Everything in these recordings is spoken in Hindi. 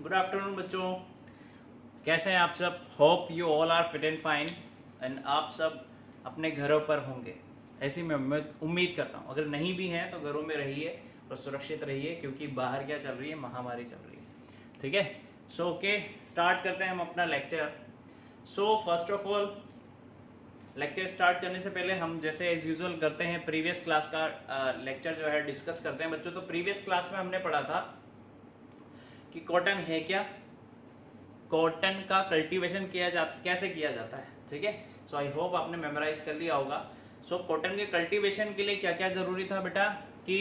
गुड आफ्टरनून बच्चों, कैसे हैं आप सब। Hope you all are fit and fine and आप सब अपने घरों पर होंगे, ऐसी मैं उम्मीद करता हूँ। अगर नहीं भी हैं तो घरों में रहिए और सुरक्षित रहिए, क्योंकि बाहर क्या चल रही है, महामारी चल रही है। ठीक है, सो ओके, स्टार्ट करते हैं हम अपना lecture. So first of all, lecture start करने से पहले हम जैसे एज यूजुअल करते हैं प्रीवियस क्लास का लेक्चर जो है डिस्कस करते हैं बच्चों। तो प्रीवियस क्लास में हमने पढ़ा था कि कॉटन है क्या, कॉटन का कल्टीवेशन कैसे किया जाता है। ठीक है, सो आई होप आपने मेमोराइज कर लिया होगा। सो कॉटन के कल्टीवेशन के लिए क्या क्या जरूरी था बेटा, कि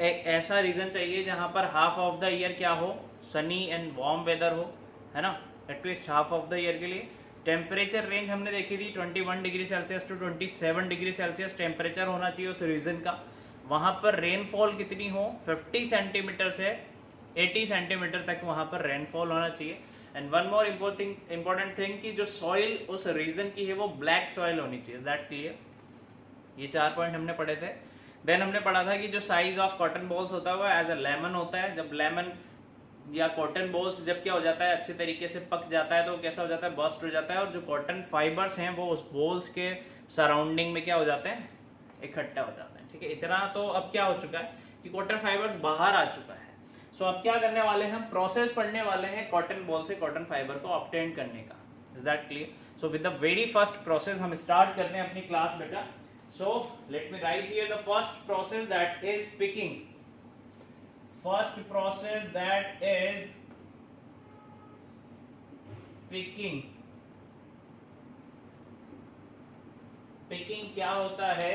एक ऐसा रीजन चाहिए जहां पर हाफ ऑफ द ईयर क्या हो, सनी एंड वार्म वेदर हो, है ना, at least half of the year के लिए। टेम्परेचर रेंज हमने देखी थी 21 degree Celsius to 27 degree Celsius temperature होना चाहिए उस रीजन का। वहां पर रेनफॉल कितनी हो, 50 सेंटीमीटर से 80 सेंटीमीटर तक वहां पर रेनफॉल होना चाहिए। And one more important thing कि जो सॉइल उस रीजन की है वो ब्लैक सॉइल होनी चाहिए। That clear? ये 4 पॉइंट हमने पढ़े थे। देन हमने पढ़ा था कि जो साइज ऑफ कॉटन बॉल्स होता है वो एज अ लेमन होता है। जब लेमन या कॉटन बॉल्स जब क्या हो जाता है, अच्छे तरीके से पक जाता है तो कैसा हो जाता है, बस्ट हो जाता है, और जो कॉटन फाइबर्स हैं वो उस बॉल्स के सराउंडिंग में क्या हो जाते हैं, इकट्ठा हो जाते हैं। ठीक है, इतना तो अब क्या हो चुका है कि कॉटन फाइबर्स बाहर आ चुका है। सो अब क्या करने वाले हैं, हम प्रोसेस पढ़ने वाले हैं कॉटन बॉल से कॉटन फाइबर को ऑब्टेन करने का। Is that clear? So with the very first process हम स्टार्ट करते हैं अपनी क्लास बेटा। So let me right here the first process, that is picking. First process, that is picking. Picking क्या होता है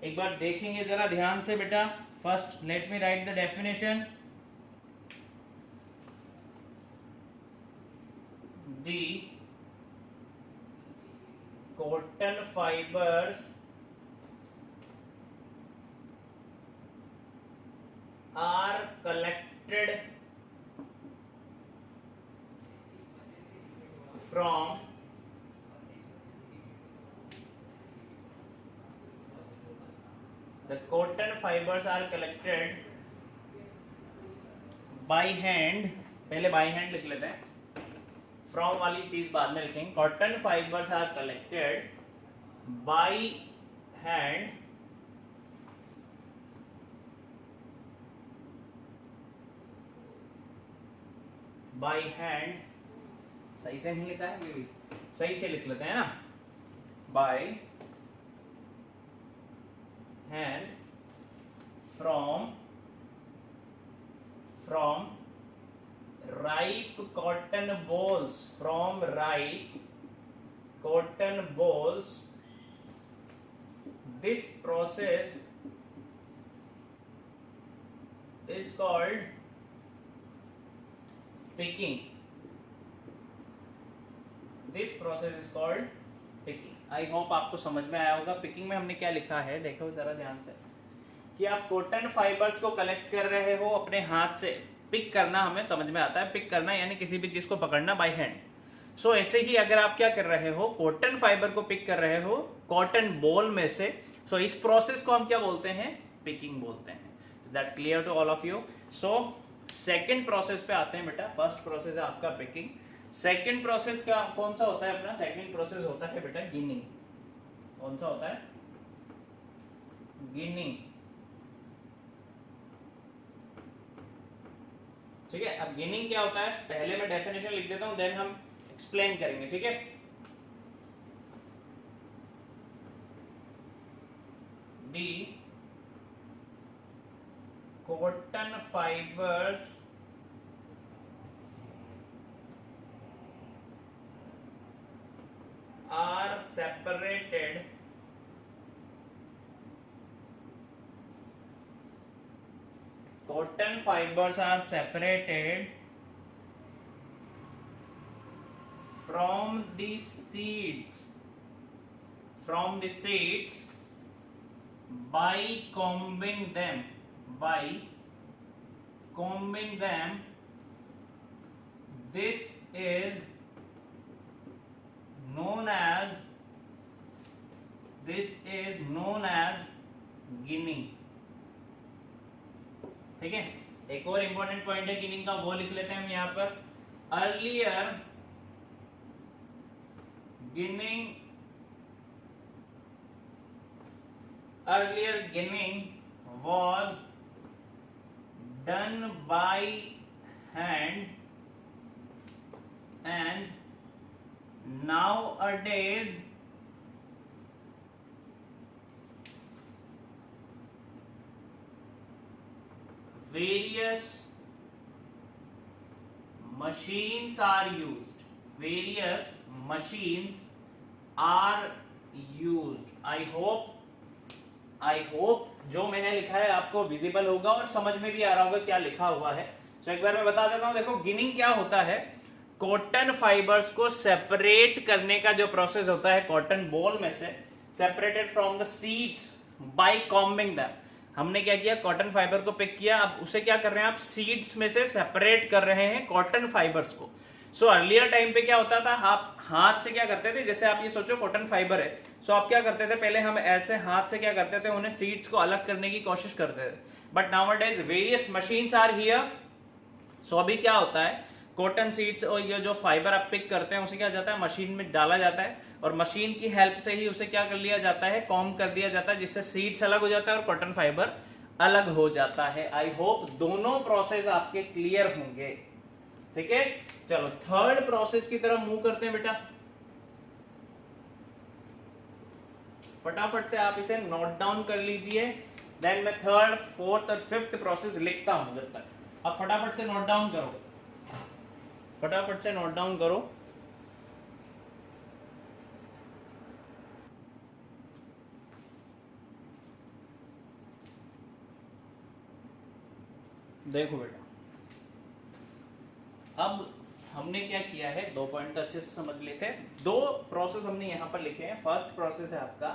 एक बार देखेंगे जरा ध्यान से बेटा। First let me right the definition. The cotton fibers are collected from the cotton fibers are collected by hand। पहले by hand लिख लेते हैं, from वाली चीज बाद में लिखेंगे। cotton fibers are collected by hand by hand. सही से नहीं लिखा है, ये भी सही से लिख लेते हैं ना, by hand from ripe cotton balls, from ripe cotton balls. This process is called picking. This process is called picking. I hope आपको समझ में आया होगा। पिकिंग में हमने क्या लिखा है, देखो जरा ध्यान से, कि आप कॉटन फाइबर्स को कलेक्ट कर रहे हो अपने हाथ से। पिक करना हमें समझ में आता है, पिक करना यानी किसी भी चीज को पकड़ना बाय हैंड। सो ऐसे ही अगर आप क्या कर रहे हो, कॉटन फाइबर को पिक कर रहे हो कॉटन बॉल में से, सो इस प्रोसेस को हम क्या बोलते हैं, पिकिंग बोलते हैं। Is that clear to all of you? So second process पे आते हैं बेटा। फर्स्ट प्रोसेस है आपका पिकिंग। सेकेंड प्रोसेस का कौन सा होता है अपना, सेकेंड प्रोसेस होता है बेटा गिनिंग। कौन सा होता है, गिनिंग। ठीक है, अब गिनिंग क्या होता है पहले मैं डेफिनेशन लिख देता हूं, देन हम एक्सप्लेन करेंगे। ठीक है, दी cotton fibers are separated cotton fibers are separated from the seeds by combing them. This is known as ginning. ठीक है, एक और इंपॉर्टेंट पॉइंट है गिनिंग का, वो लिख लेते हैं हम यहाँ पर। earlier ginning was done by hand, and nowadays various machines are used. Various machines are used. I hope जो मैंने लिखा है आपको विजिबल होगा और समझ में भी आ रहा होगा क्या लिखा हुआ है. तो एक बार मैं बता देता हूं. देखो, गिनिंग क्या होता है? कॉटन फाइबर्स को सेपरेट करने का जो प्रोसेस होता है कॉटन बॉल में से, separated from the seeds by combing them. हमने क्या किया? कॉटन फाइबर को पिक किया. अब उसे क्या कर रहे हैं आप? सीड्स में से सेपरेट कर रहे हैं कॉटन फाइबर्स को. सो अर्लियर टाइम पे क्या होता था? आप हाथ से क्या करते थे? जैसे आप ये सोचो कॉटन फाइबर है, सो आप क्या करते थे? पहले हम ऐसे हाथ से क्या करते थे? उन्हें सीड्स को अलग करने की कोशिश करते थे. But nowadays various machines are here. So अभी क्या होता है? कॉटन सीड्स और ये जो फाइबर आप पिक करते हैं उसे क्या जाता है? मशीन में डाला जाता है और मशीन की हेल्प से ही उसे क्या कर लिया जाता है? कॉम्ब कर दिया जाता है, जिससे सीड्स अलग हो जाता है और कॉटन फाइबर अलग हो जाता है. आई होप दोनों प्रोसेस आपके क्लियर होंगे. ठीक है, चलो थर्ड प्रोसेस की तरफ मूव करते हैं बेटा. फटाफट से आप इसे नोट डाउन कर लीजिए. देन मैं थर्ड, फोर्थ और फिफ्थ प्रोसेस लिखता हूं जब तक. अब फटाफट से नोट डाउन करो. फटाफट से नोट डाउन करो. देखो बेटा, अब हमने क्या किया है? दो पॉइंट तो अच्छे से समझ लेते हैं. दो प्रोसेस हमने यहां पर लिखे हैं. फर्स्ट प्रोसेस है आपका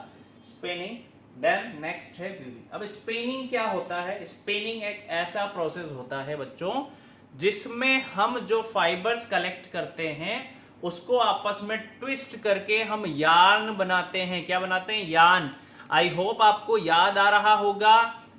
स्पिनिंग, देन नेक्स्ट है वीविंग. अब स्पिनिंग क्या होता है? स्पिनिंग एक ऐसा प्रोसेस होता है बच्चों जिसमें हम जो फाइबर्स कलेक्ट करते हैं उसको आपस में ट्विस्ट करके हम यार्न बनाते हैं. क्या बनाते हैं? यार्न. आई होप आपको याद आ रहा होगा,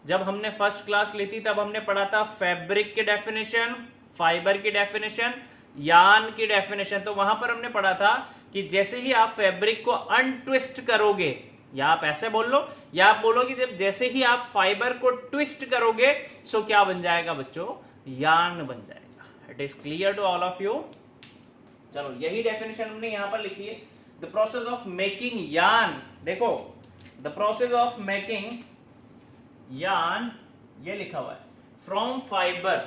जब हमने फर्स्ट क्लास ली थी तब हमने पढ़ा था फैब्रिक की डेफिनेशन, फाइबर की डेफिनेशन, यार्न की डेफिनेशन. तो वहां पर हमने पढ़ा था कि जैसे ही आप फैब्रिक को अनट्विस्ट करोगे, या आप ऐसे बोल लो या आप बोलो कि जब जैसे ही आप फाइबर को ट्विस्ट करोगे सो क्या बन जाएगा बच्चों? यार्न बन जाएगा. It is clear to all of you. चलो, यही डेफिनेशन हमने यहां पर लिखी है. The process of making yarn. देखो, the process of making yarn, ये लिखा हुआ है फ्रॉम फाइबर.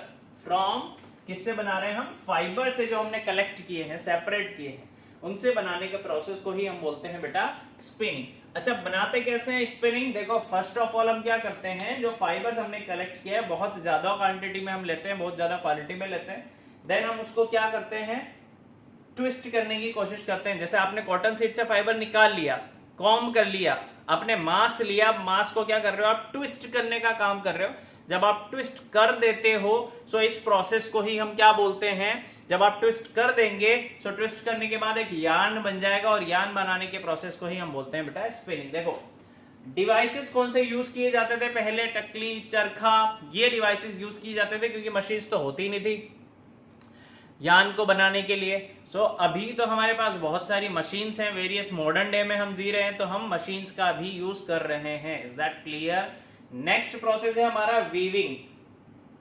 फ्रॉम किससे बना रहे हैं हम? फाइबर से जो हमने कलेक्ट किए हैं, सेपरेट किए हैं, उनसे बनाने के प्रोसेस को ही हम बोलते हैं बेटा स्पिनिंग. अच्छा, बनाते कैसे हैं स्पिनिंग? देखो, फर्स्ट ऑफ ऑल हम क्या करते हैं? जो फाइबर्स हमने कलेक्ट किया है बहुत ज्यादा क्वांटिटी में हम लेते हैं, बहुत ज्यादा क्वालिटी में लेते हैं. देन हम उसको क्या करते हैं? ट्विस्ट करने की कोशिश करते हैं. जैसे आपने कॉटन सीड से फाइबर निकाल लिया, कॉम्ब कर लिया, आपने मास लिया, मास को क्या कर रहे हो आप? ट्विस्ट करने का काम कर रहे हो. जब आप ट्विस्ट कर देते हो सो इस प्रोसेस को ही हम क्या बोलते हैं? जब आप ट्विस्ट कर देंगे सो ट्विस्ट करने के बाद एक यार्न बन जाएगा और यार्न बनाने के प्रोसेस को ही हम बोलते हैं बेटा स्पिनिंग. देखो, डिवाइसेस कौन से यूज किए जाते थे पहले? टकली, चरखा, ये डिवाइसेस यूज किए जाते थे क्योंकि मशीन्स तो होती नहीं थी यार्न को बनाने के लिए. सो अभी तो हमारे पास बहुत सारी मशीन्स हैं. वेरियस मॉडर्न डे में हम जी रहे हैं तो हम मशीन्स का भी यूज कर रहे हैं. Is that clear? Next process है हमारा वीविंग.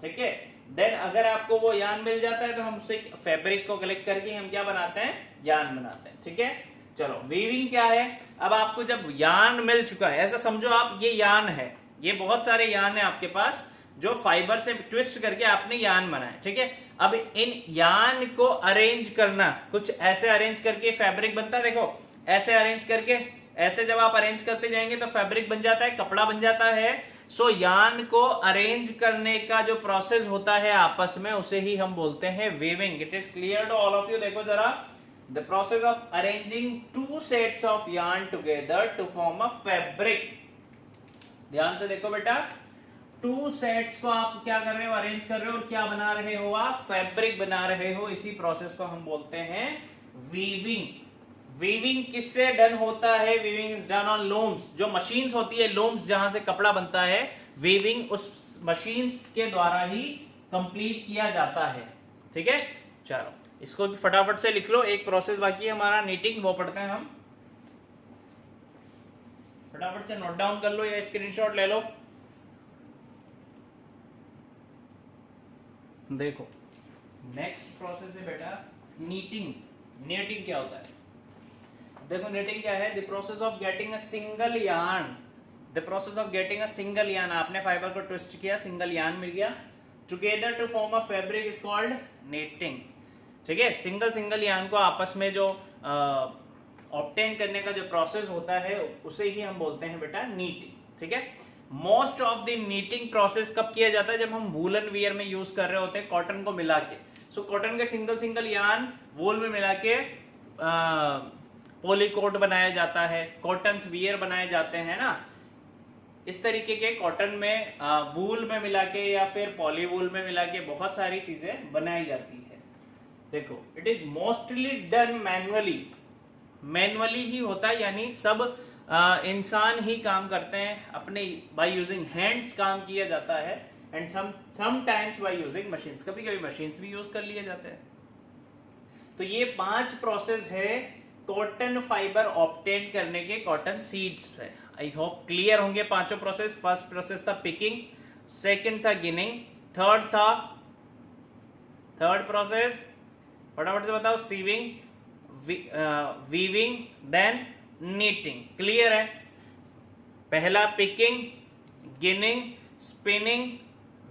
ठीक है, देन अगर आपको वो यार्न मिल जाता है तो हम उसे फैब्रिक को कलेक्ट करके हम क्या बनाते हैं? यार्न बनाते हैं. ठीक है, चलो वीविंग क्या है? अब आपको जब यार्न मिल चुका है, ऐसा समझो आप ये यार्न है, ये बहुत सारे यार्न है आपके पास जो फाइबर से ट्विस्ट करके आपने यार्न बनाया. ठीक है, अब इन यार्न को अरेंज करना, कुछ ऐसे अरेंज करके फैब्रिक बनता है. देखो, ऐसे अरेंज करके, ऐसे जब आप अरेंज करते जाएंगे तो फैब्रिक बन जाता है, कपड़ा बन जाता है. सो यार्न को अरेंज करने का जो प्रोसेस होता है आपस में, उसे ही हम बोलते हैं weaving. It is clear to all of you? देखो जरा, the process of arranging two sets of yarn together to form a fabric. ध्यान से देखो बेटा, टू सेट्स को आप क्या कर रहे हो? अरेंज कर रहे हो और क्या बना रहे हो आप? फैब्रिक बना रहे हो. इसी प्रोसेस को हम बोलते हैं वीविंग. वीविंग किससे डन होता है? Weaving is done on looms. जो मशीन्स होती है, लूम्स जहां से कपड़ा बनता है, वीविंग उस मशीन्स के द्वारा ही कंप्लीट किया जाता है. ठीक है, चलो इसको फटाफट से लिख लो, एक प्रोसेस बाकी है हमारा नीटिंग, वो पढ़ते हैं हम। फटाफट से नोट डाउन कर लो या स्क्रीनशॉट ले लो। देखो नेक्स्ट प्रोसेस है बेटा नीटिंग। नीटिंग क्या होता है? देखो नीटिंग क्या है? The process of getting a single yarn, the process of getting a single yarn, आपने फाइबर को ट्विस्ट किया, सिंगल यार्न मिल गया, together to form a fabric is called knitting. ठीक है, सिंगल यार्न को आपस में जो ऑब्टेन करने का जो प्रोसेस होता है उसे ही हम बोलते हैं बेटा नीटिंग। ठीक है, most of the knitting process कब किया जाता है? जब हम वूलन वियर में यूज कर रहे होते हैं कॉटन को मिला के। सो कॉटन के सिंगल यार्न वूल में मिला के पॉलीकोट बनाया जाता है, कॉटन वियर बनाए जाते हैं ना। इस तरीके के कॉटन में वूल में मिला के या फिर पॉली वूल में मिला के बहुत सारी चीजें बनाई जाती है। देखो it is mostly done manually, manually ही होता है, यानी सब इंसान ही काम करते हैं अपने, बाय यूजिंग हैंड्स काम किया जाता है, and sometimes by using machines, कभी कभी मशीन्स भी यूज कर लिए जाते हैं। तो ये 5 प्रोसेस है कॉटन फाइबर ऑब्टेन करने के कॉटन सीड्स पे। आई होप क्लियर होंगे पांचों प्रोसेस। फर्स्ट प्रोसेस था पिकिंग, सेकंड था गिनिंग, थर्ड प्रोसेस फटाफट से बताओ sieving, weaving, then knitting. Clear है? पहला picking, ginning, spinning,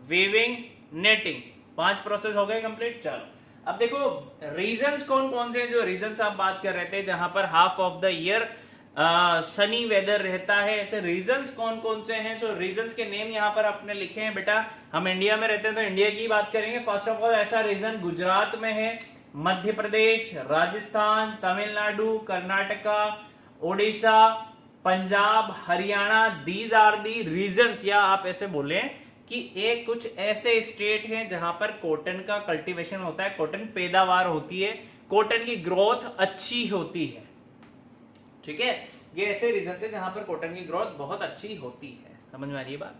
weaving, knitting, 5 process हो गए कंप्लीट। चलो अब देखो रीजंस कौन कौन से हैं, जो रीजंस आप बात कर रहे थे जहां पर half of the year sunny weather रहता है, ऐसे रीजंस कौन कौन से हैं? सो रीजंस के नेम यहाँ पर आपने लिखे हैं बेटा। हम इंडिया में रहते हैं तो इंडिया की बात करेंगे। फर्स्ट ऑफ ऑल ऐसा रीजन गुजरात में है, Madhya Pradesh, Rajasthan, Tamil Nadu, Karnataka, Odisha, Punjab, Haryana. These are the regions, या आप ऐसे बोले कि एक कुछ ऐसे स्टेट हैं जहां पर कॉटन का कल्टीवेशन होता है, कॉटन पैदावार होती है, कॉटन की ग्रोथ अच्छी होती है। ठीक है, ये ऐसे रीजन है जहां पर कॉटन की ग्रोथ बहुत अच्छी होती है। समझ में आ रही है बात?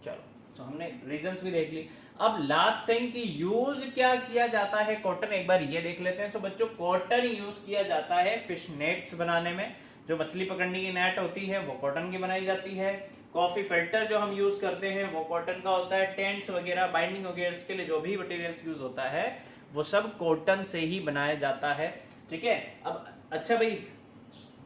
चलो तो हमने रीजंस भी देख ली। अब लास्ट थिंग कि यूज क्या किया जाता है कॉटन, एक बार ये देख लेते हैं। तो बच्चों कॉटन यूज किया जाता है फिश नेट्स बनाने में, जो मछली पकड़ने की नेट होती है वो कॉटन की बनाई जाती है। कॉफी फिल्टर जो हम यूज करते हैं वो कॉटन का होता है। टेंट्स वगैरह, बाइंडिंग वगैरह के लिए जो भी मटेरियल्स यूज होता है वो सब कॉटन से ही बनाया जाता है। ठीक है, अब अच्छा भाई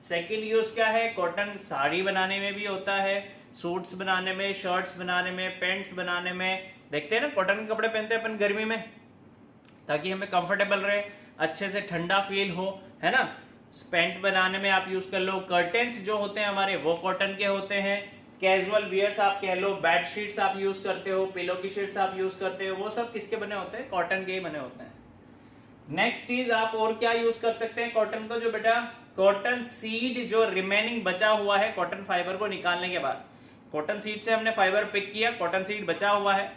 सेकेंड यूज क्या है? कॉटन साड़ी बनाने में भी होता है, सूट्स बनाने में, शर्ट्स बनाने में, पैंट्स बनाने में। देखते हैं ना कॉटन के कपड़े पहनते हैं अपन गर्मी में ताकि हमें कंफर्टेबल रहे, अच्छे से ठंडा फील हो, है ना। पैंट बनाने में आप यूज कर लो। कर्टेन्स जो होते हैं हमारे वो कॉटन के होते हैं। कैजुअल वियर्स आप कह लो, बेड शीट्स आप यूज करते हो, पिलो की शीट्स आप यूज करते हो, वो सब किसके बने होते हैं? कॉटन के ही बने होते हैं। नेक्स्ट चीज आप और क्या यूज कर सकते हैं कॉटन को? जो बेटा कॉटन सीड जो रिमेनिंग बचा हुआ है कॉटन फाइबर को निकालने के बाद, कॉटन सीड से हमने फाइबर पिक किया, कॉटन सीड बचा हुआ है,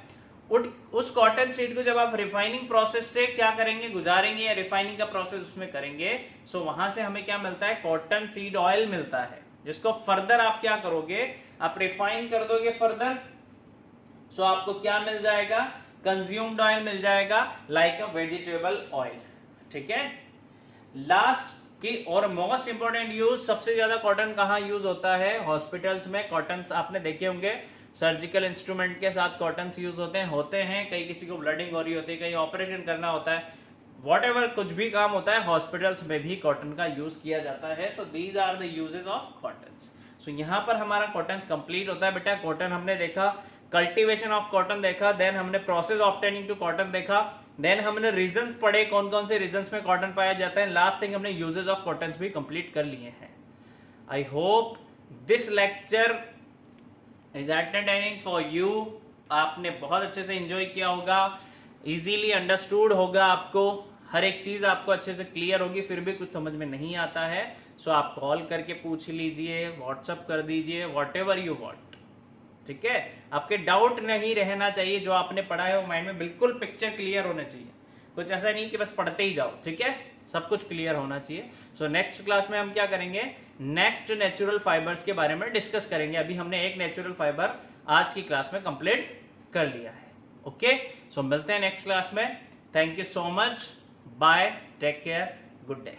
उस कॉटन सीड को जब आप रिफाइनिंग प्रोसेस से क्या करेंगे, गुजारेंगे या रिफाइनिंग का प्रोसेस उसमें करेंगे, सो वहां से हमें क्या मिलता है? कॉटन सीड ऑयल मिलता है, जिसको फर्दर आप क्या करोगे? आप रिफाइन कर दोगे फर्दर। सो आपको क्या मिल जाएगा? कंज्यूम्ड ऑयल मिल जाएगा, लाइक अ वेजिटेबल ऑयल। ठीक है, लास्ट की और मोस्ट इंपोर्टेंट यूज, सबसे ज्यादा कॉटन कहाँ यूज होता है? हॉस्पिटल्स में। कॉटन आपने देखे होंगे, सर्जिकल इंस्ट्रूमेंट के साथ कॉटन यूज होते हैं। कहीं किसी को ब्लडिंग हो रही होती है, कहीं ऑपरेशन करना होता है, व्हाटएवर कुछ भी काम होता है, हॉस्पिटल्स में भी कॉटन का यूज किया जाता है। So these are the uses of cotton. So यहाँ पर हमारा कॉटन कंप्लीट होता है बेटा। कॉटन हमने देखा, कल्टीवेशन ऑफ कॉटन देखा, देन हमने प्रोसेस ऑब्टेनिंग टू कॉटन देखा, देन हमने रीजंस पढ़े कौन कौन से रीजंस में कॉटन पाया जाता है, लास्ट थिंग हमने यूजेस ऑफ कॉटन भी कंप्लीट कर लिए हैं। I hope this lecture is entertaining for you. आपने बहुत अच्छे से एंजॉय किया होगा, इजीली अंडरस्टूड होगा, आपको हर एक चीज आपको अच्छे से क्लियर होगी। फिर भी कुछ समझ में नहीं आता है सो आप कॉल करके पूछ लीजिए, व्हाट्सअप कर दीजिए, व्हाटएवर यू वांट। ठीक है, आपके डाउट नहीं रहना चाहिए, जो आपने पढ़ा है वो माइंड में बिल्कुल पिक्चर क्लियर होना चाहिए। कुछ ऐसा नहीं कि बस पढ़ते ही जाओ। ठीक है, सब कुछ क्लियर होना चाहिए। सो नेक्स्ट क्लास में हम क्या करेंगे? नेक्स्ट नेचुरल फाइबर्स के बारे में डिस्कस करेंगे। अभी हमने एक नेचुरल फाइबर आज की क्लास में कंप्लीट कर लिया है। ओके, सो मिलते हैं नेक्स्ट क्लास में। Thank you so much. Bye, take care, good day.